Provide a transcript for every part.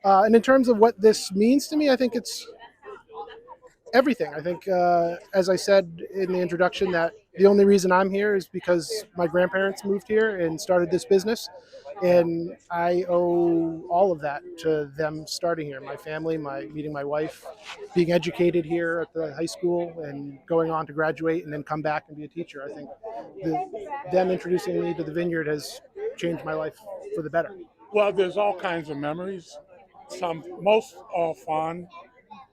And in terms of what this means to me, I think it's everything. I think, as I said in the introduction, that the only reason I'm here is because my grandparents moved here and started this business. And I owe all of that to them starting here. My family, my meeting my wife, being educated here at the high school, and going on to graduate and then come back and be a teacher. I think them introducing me to the Vineyard has changed my life for the better. Well, there's all kinds of memories. Most are fond,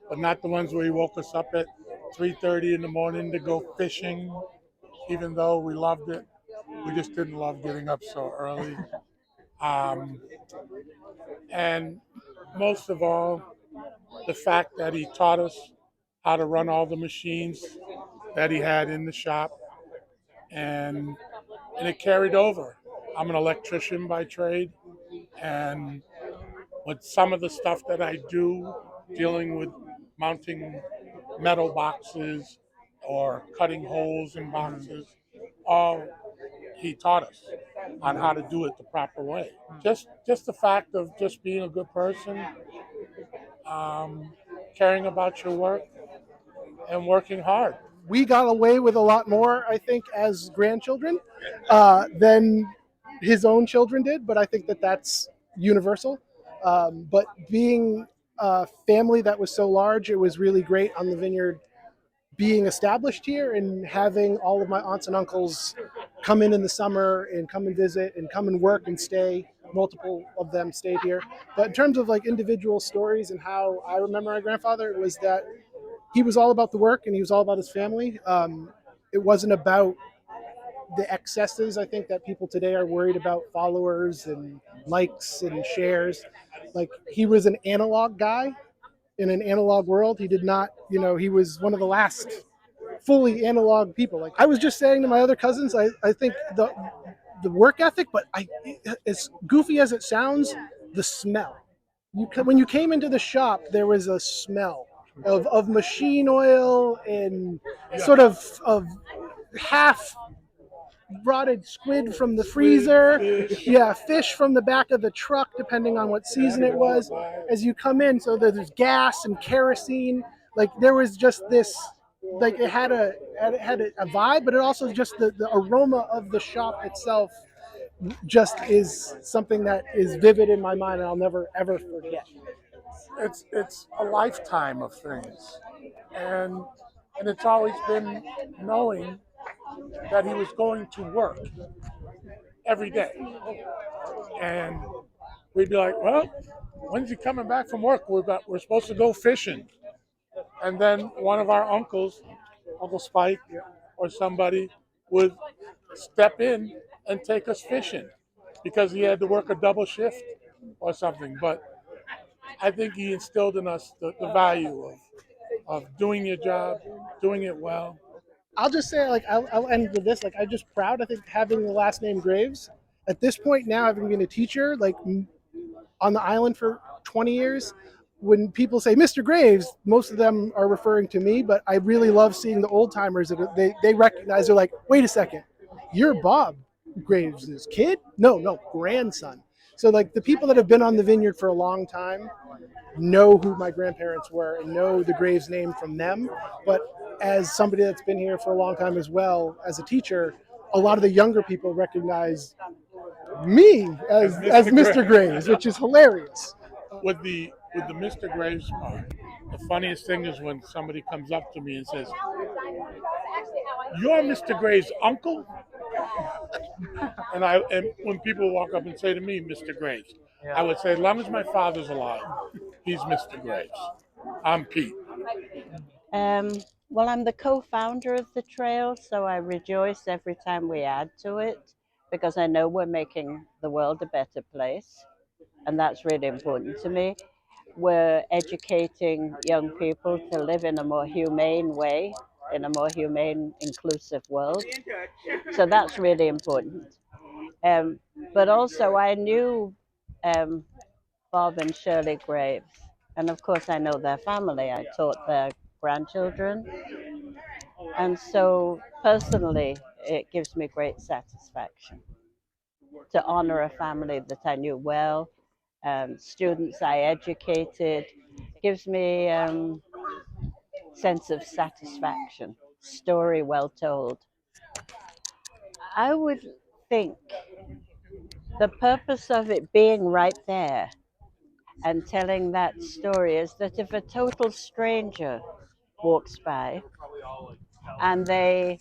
but not the ones where he woke us up at 3:30 in the morning to go fishing. Even though we loved it, we just didn't love getting up so early. Um, and most of all, the fact that he taught us how to run all the machines that he had in the shop, and it carried over. I'm an electrician by trade, and with some of the stuff that I do, dealing with mounting metal boxes or cutting holes in boxes, all he taught us on how to do it the proper way. Just the fact of just being a good person, um, caring about your work, and working hard. We got away with a lot more, I think, as grandchildren than his own children did, but I think that that's universal. But being a family that was so large, it was really great on the Vineyard being established here and having all of my aunts and uncles come in the summer and come and visit and come and work and stay. Multiple of them stayed here. But in terms of like individual stories and how I remember my grandfather, it was that he was all about the work and he was all about his family. It wasn't about the excesses. I think that people today are worried about followers and likes and shares. Like he was an analog guy in an analog world. He did not, he was one of the last fully analog people. Like I was just saying to my other cousins, I think the work ethic, but as goofy as it sounds, the smell. When you came into the shop, there was a smell of machine oil and sort of half rotted squid from the freezer. Yeah, fish from the back of the truck, depending on what season it was. As you come in, so there's gas and kerosene. Like there was just this, like it had a vibe, but it also just the aroma of the shop itself just is something that is vivid in my mind and I'll never ever forget. It's a lifetime of things, and it's always been knowing that he was going to work every day, and we'd be like, well, when's he coming back from work? We're supposed to go fishing, and then one of our uncles, Uncle Spike, or somebody would step in and take us fishing because he had to work a double shift or something. But I think he instilled in us the value of doing your job, doing it well. I'll just say, like, I'll end with this. Like, I'm just proud. I think having the last name Graves. At this point now, having been a teacher, like on the island for 20 years, when people say Mr. Graves, most of them are referring to me. But I really love seeing the old timers that they recognize. They're like, wait a second, you're Bob Graves' kid? No, grandson. So like the people that have been on the Vineyard for a long time know who my grandparents were and know the Graves name from them. But as somebody that's been here for a long time as well, as a teacher, a lot of the younger people recognize me as Mr. Graves, which is hilarious. With the Mr. Graves part, the funniest thing is when somebody comes up to me and says, "You're Mr. Graves' uncle," and when people walk up and say to me, "Mr. Graves," I would say, as long as my father's alive, he's Mr. Graves. I'm Pete. Um, well, I'm the co-founder of the trail, so I rejoice every time we add to it because I know we're making the world a better place, and that's really important to me. We're educating young people to live in a more humane way, in a more humane, inclusive world. So that's really important. Um, but also, I knew um, Bob and Shirley Graves, and of course, I know their family. I taught their grandchildren, and so personally, it gives me great satisfaction to honor a family that I knew well students I educated. Gives me sense of satisfaction. Story well told. I would think the purpose of it being right there and telling that story is that if a total stranger walks by and they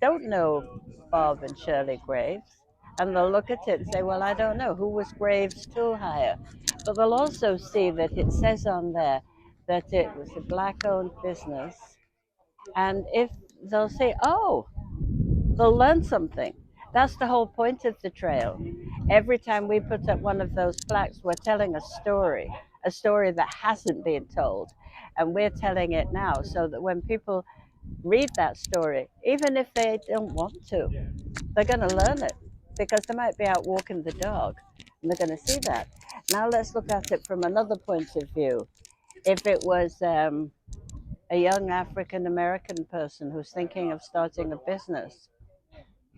don't know Bob and Shirley Graves, and they'll look at it and say, well, I don't know, who was Graves' tool hire? But they'll also see that it says on there that it was a black owned business. And if they'll say, oh, they'll learn something. That's the whole point of the trail. Every time we put up one of those plaques, we're telling a story that hasn't been told. And we're telling it now so that when people read that story, even if they don't want to, they're going to learn it because they might be out walking the dog and they're going to see that. Now let's look at it from another point of view. If it was a young African American person who's thinking of starting a business,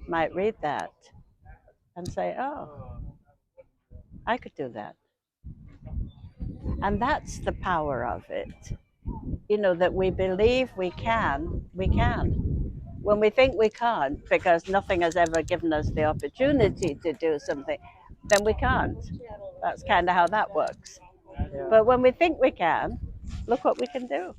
might read that and say, oh, I could do that. And that's the power of it. You know, that we believe we can, we can. When we think we can't, because nothing has ever given us the opportunity to do something, then we can't. That's kind of how that works. But when we think we can, look what we can do.